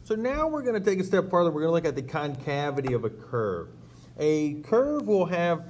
So now we're going to take a step farther. We're going to look at the concavity of a curve. A curve will have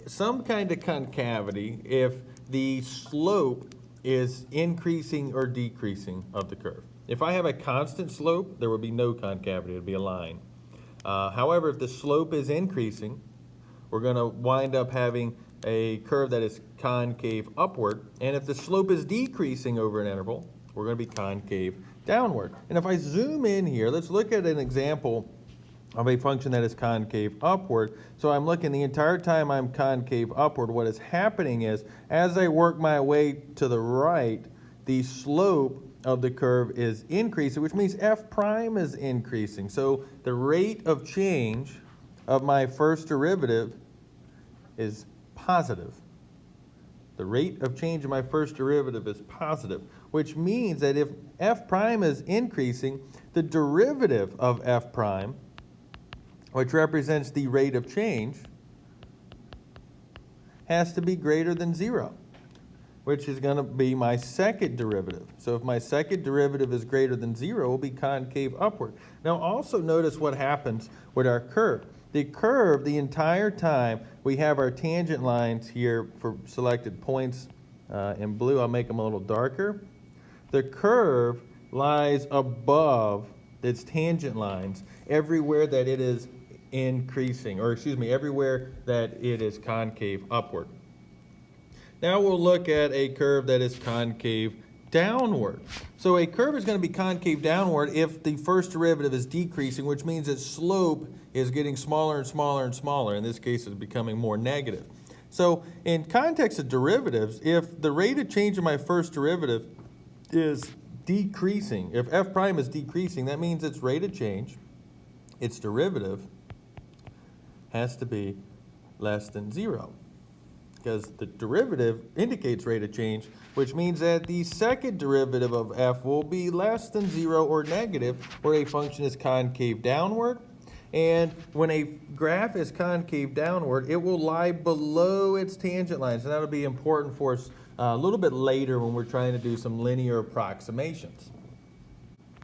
some kind of concavity if the slope is increasing or decreasing of the curve. If I have a constant slope, there will be no concavity. It would be a line. However, if the slope is increasing, we're going to wind up having a curve that is concave upward. And if the slope is decreasing over an interval, we're going to be concave downward. And if I zoom in here, let's look at an example of a function that is concave upward. So I'm looking the entire time I'm concave upward. What is happening is, as I work my way to the right, the slope of the curve is increasing, which means f prime is increasing. So the rate of change of my first derivative is positive. The rate of change of my first derivative is positive, which means that if f prime is increasing, the derivative of f prime, which represents the rate of change, has to be greater than 0, which is going to be my second derivative. So if my second derivative is greater than 0, it will be concave upward. Now also notice what happens with our curve. The curve, the entire time, we have our tangent lines here for selected points in blue. I'll make them a little darker. The curve lies above its tangent lines everywhere that it is increasing, or excuse me, everywhere that it is concave upward. Now we'll look at a curve that is concave downward. So a curve is going to be concave downward if the first derivative is decreasing, which means its slope is getting smaller and smaller and smaller. In this case, it's becoming more negative. So in context of derivatives, if the rate of change of my first derivative is decreasing, if f prime is decreasing, that means its rate of change, its derivative, has to be less than 0. Because the derivative indicates rate of change, which means that the second derivative of f will be less than 0 or negative, where a function is concave downward. And when a graph is concave downward, it will lie below its tangent lines. And that'll be important for us a little bit later when we're trying to do some linear approximations.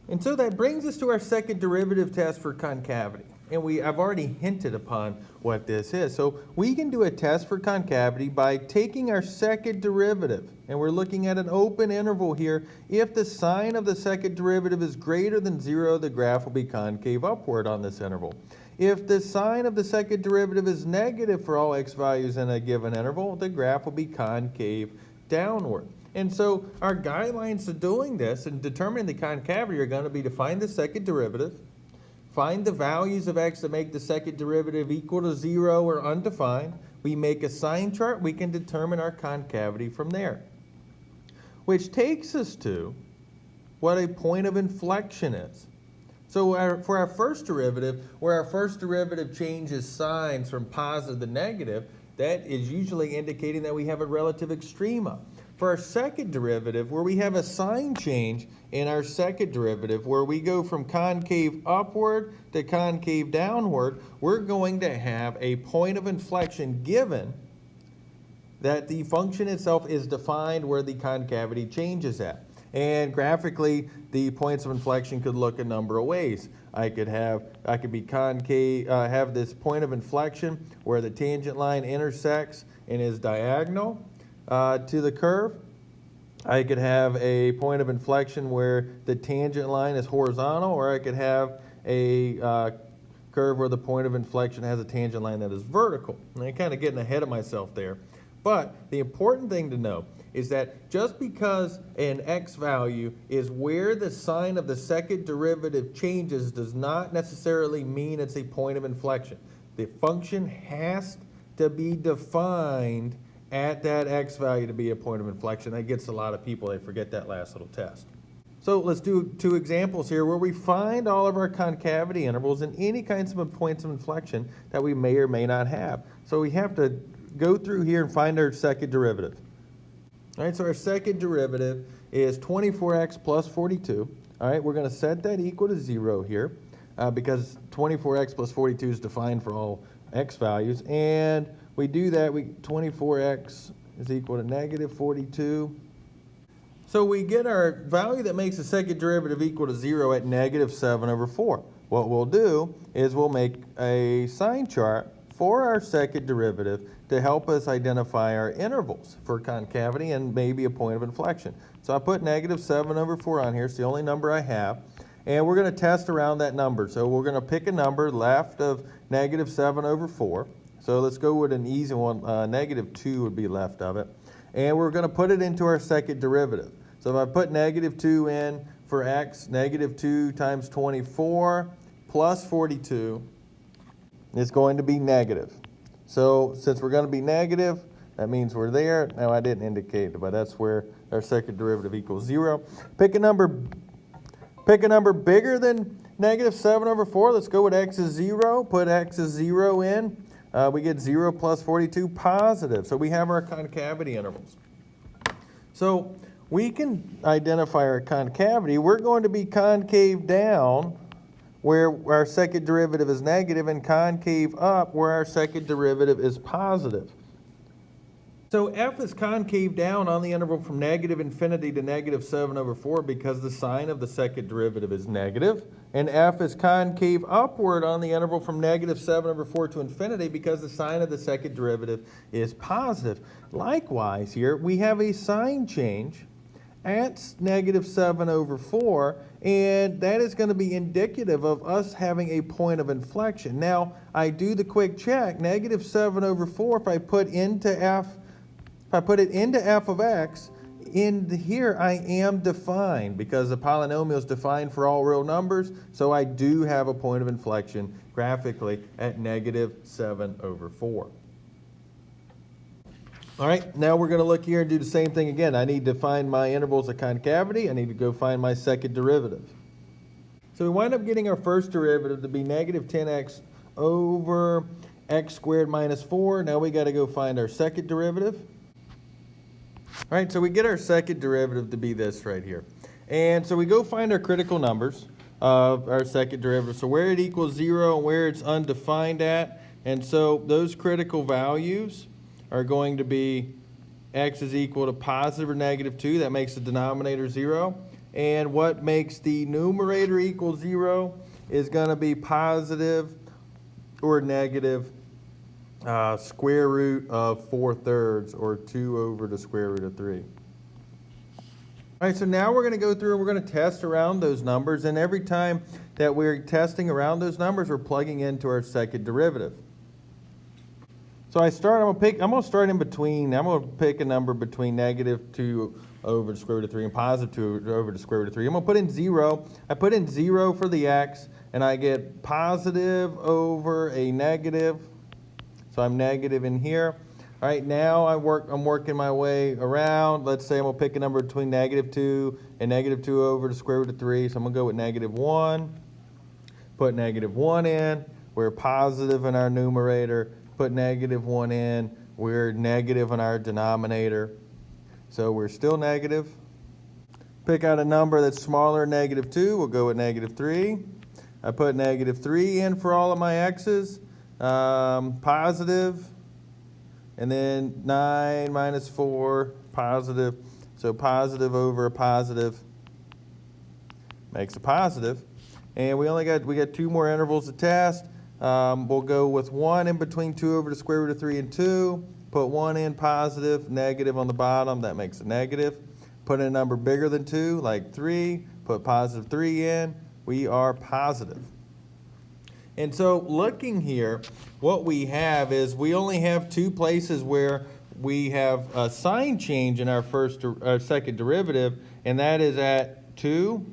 And so that brings us to our second derivative test for concavity. And I've already hinted upon what this is. So we can do a test for concavity by taking our second derivative. And we're looking at an open interval here. If the sign of the second derivative is greater than 0, the graph will be concave upward on this interval. If the sign of the second derivative is negative for all x values in a given interval, the graph will be concave downward. And so our guidelines to doing this and determining the concavity are going to be to find the second derivative, find the values of x that make the second derivative equal to 0 or undefined. We make a sign chart. We can determine our concavity from there. Which takes us to what a point of inflection is. So for our first derivative, where our first derivative changes signs from positive to negative, that is usually indicating that we have a relative extrema. For our second derivative, where we have a sign change in our second derivative, where we go from concave upward to concave downward, we're going to have a point of inflection given that the function itself is defined where the concavity changes at. And graphically, the points of inflection could look a number of ways. I could be concave, have this point of inflection where the tangent line intersects and is diagonal to the curve. I could have a point of inflection where the tangent line is horizontal, or I could have a curve where the point of inflection has a tangent line that is vertical. And I'm kind of getting ahead of myself there. But the important thing to know is that just because an x value is where the sign of the second derivative changes does not necessarily mean it's a point of inflection. The function has to be defined at that x value to be a point of inflection. That gets a lot of people, they forget that last little test. So let's do two examples here where we find all of our concavity intervals and any kinds of points of inflection that we may or may not have. So we have to go through here and find our second derivative. All right, so our second derivative is 24x plus 42. All right, we're going to set that equal to 0 here because 24x plus 42 is defined for all x values. And we do that, 24x is equal to negative 42. So we get our value that makes the second derivative equal to 0 at negative 7 over 4. What we'll do is we'll make a sign chart for our second derivative to help us identify our intervals for concavity and maybe a point of inflection. So I put negative 7 over 4 on here. It's the only number I have. And we're going to test around that number. So we're going to pick a number left of negative 7 over 4. So let's go with an easy one. Negative 2 would be left of it. And we're going to put it into our second derivative. So if I put negative 2 in for x, negative 2 times 24 plus 42 is going to be negative. So since we're going to be negative, that means we're there. Now I didn't indicate it, but that's where our second derivative equals 0. Pick a number bigger than negative 7 over 4. Let's go with x is 0. Put x is 0 in. We get 0 plus 42 positive. So we have our concavity intervals. So we can identify our concavity. We're going to be concave down where our second derivative is negative and concave up where our second derivative is positive. So f is concave down on the interval from negative infinity to negative 7 over 4 because the sign of the second derivative is negative. And f is concave upward on the interval from negative 7 over 4 to infinity because the sign of the second derivative is positive. Likewise here, we have a sign change at negative 7 over 4, and that is going to be indicative of us having a point of inflection. Now, I do the quick check. Negative 7 over 4, if I put it into f of x, in here I am defined because the polynomial is defined for all real numbers, so I do have a point of inflection graphically at negative 7 over 4. All right, now we're going to look here and do the same thing again. I need to find my intervals of concavity. I need to go find my second derivative. So we wind up getting our first derivative to be negative 10x over x squared minus 4. Now we got to go find our second derivative. All right, so we get our second derivative to be this right here. And so we go find our critical numbers of our second derivative. So where it equals 0 and where it's undefined at. And so those critical values are going to be x is equal to positive or negative 2. That makes the denominator 0. And what makes the numerator equal 0 is going to be positive or negative square root of 4/3 or 2 over the square root of 3. All right, so now we're going to go through and we're going to test around those numbers. And every time that we're testing around those numbers, we're plugging into our second derivative. So I'm going to start in between. I'm going to pick a number between negative 2 over the square root of 3 and positive 2 over the square root of 3. I'm going to put in 0. I put in 0 for the x, and I get positive over a negative. So I'm negative in here. All right, now I'm working my way around. Let's say I'm going to pick a number between negative 2 and negative 2 over the square root of 3. So I'm going to go with negative 1. Put negative 1 in. We're positive in our numerator. Put negative 1 in. We're negative in our denominator. So we're still negative. Pick out a number that's smaller than negative 2. We'll go with negative 3. I put negative 3 in for all of my x's. Positive. And then 9 minus 4, positive. So positive over a positive makes a positive. And we got 2 more intervals to test. We'll go with 1 in between 2 over the square root of 3 and 2. Put 1 in positive, negative on the bottom. That makes a negative. Put in a number bigger than 2, like 3. Put positive 3 in. We are positive. And so looking here, what we have is we only have 2 places where we have a sign change in our second derivative, and that is at 2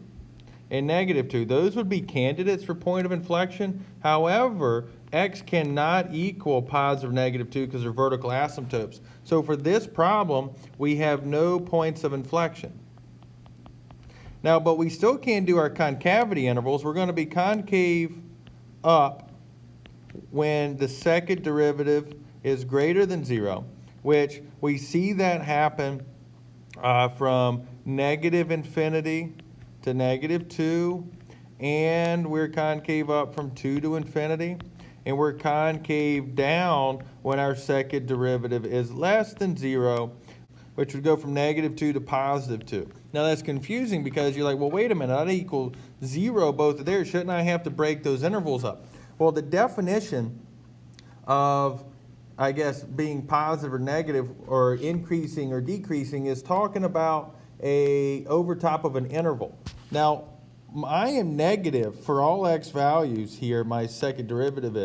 and negative 2. Those would be candidates for point of inflection. However, x cannot equal positive or negative 2 because they're vertical asymptotes. So for this problem, we have no points of inflection. Now, but we still can do our concavity intervals. We're going to be concave up when the second derivative is greater than 0, which we see that happen from negative infinity to negative 2, and we're concave up from 2 to infinity, and we're concave down when our second derivative is less than 0, which would go from negative 2 to positive 2. Now that's confusing because you're like, well, wait a minute, I equal 0 both of there. Shouldn't I have to break those intervals up? Well, the definition of, I guess, being positive or negative or increasing or decreasing is talking about a over top of an interval. Now, I am negative for all x values here, my second derivative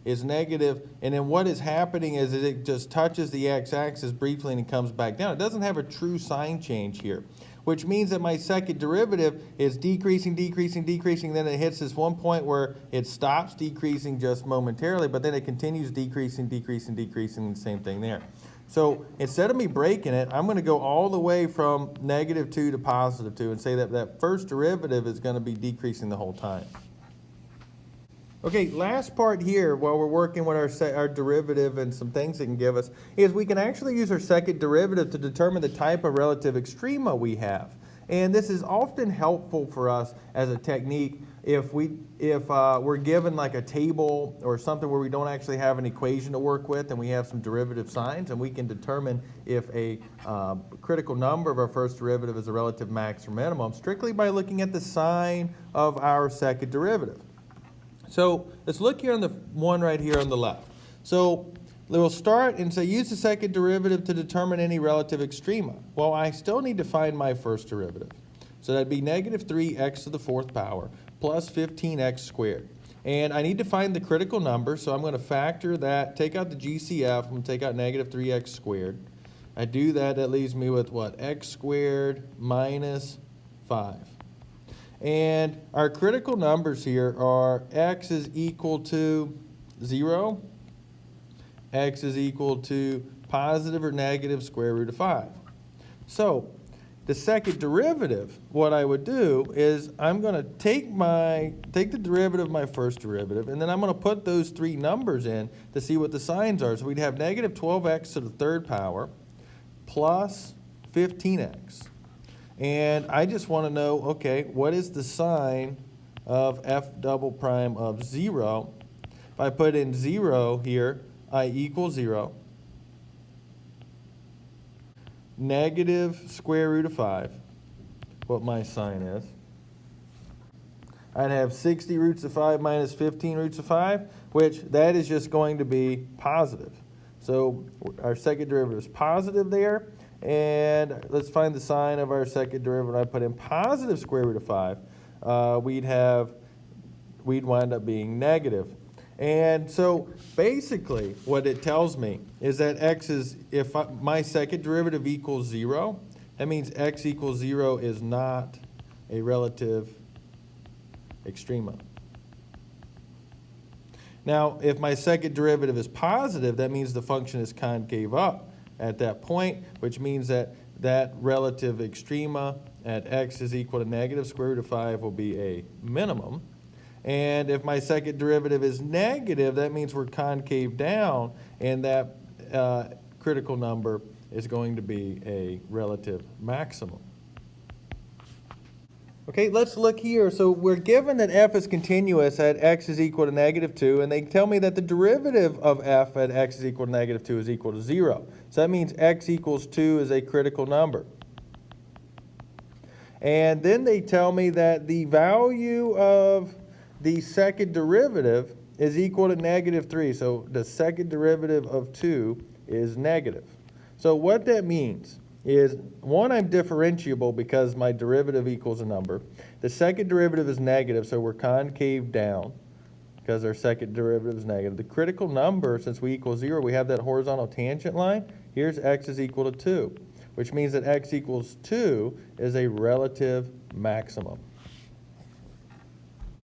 is negative, and then what is happening is it just touches the x-axis briefly and it comes back down. It doesn't have a true sign change here, which means that my second derivative is decreasing, decreasing, decreasing, then it hits this one point where it stops decreasing just momentarily, but then it continues decreasing, decreasing, decreasing, the same thing there. So instead of me breaking it, I'm going to go all the way from -2 to +2 and say that that first derivative is going to be decreasing the whole time. Okay, last part here while we're working with our derivative and some things it can give us is we can actually use our second derivative to determine the type of relative extrema we have. And this is often helpful for us as a technique if we're given like a table or something where we don't actually have an equation to work with and we have some derivative signs, and we can determine if a critical number of our first derivative is a relative max or minimum strictly by looking at the sign of our second derivative. So let's look here on the one right here on the left. So we'll start and say use the second derivative to determine any relative extrema. Well, I still need to find my first derivative. So that'd be -3x to the 4th power plus 15x squared. And I need to find the critical number, so I'm going to factor that, take out the GCF, I'm going to take out -3x squared. I do that, that leaves me with what? X squared minus 5. And our critical numbers here are x is equal to 0, x is equal to positive or negative square root of 5. So the second derivative, what I would do is I'm going to take the derivative of my first derivative, and then I'm going to put those three numbers in to see what the signs are. So we'd have -12x to the 3rd power plus 15x. And I just want to know, okay, what is the sign of f double prime of 0? If I put in 0 here, I equal 0. Negative square root of 5, what my sign is. I'd have 60 roots of 5 minus 15 roots of 5, which that is just going to be positive. So our second derivative is positive there. And let's find the sign of our second derivative. I put in positive square root of 5. We'd wind up being negative. And so basically what it tells me is that x is, if my second derivative equals 0, that means x equals 0 is not a relative extrema. Now, if my second derivative is positive, that means the function is concave up at that point, which means that that relative extrema at x is equal to negative square root of 5 will be a minimum. And if my second derivative is negative, that means we're concave down, and that critical number is going to be a relative maximum. Okay, let's look here. So we're given that f is continuous at x is equal to -2, and they tell me that the derivative of f at x is equal to -2 is equal to 0. So that means x equals 2 is a critical number. And then they tell me that the value of the second derivative is equal to -3. So the second derivative of 2 is negative. So what that means is, one, I'm differentiable because my derivative equals a number. The second derivative is negative, so we're concave down because our second derivative is negative. The critical number, since we equal 0, we have that horizontal tangent line. Here's x is equal to 2, which means that x equals 2 is a relative maximum.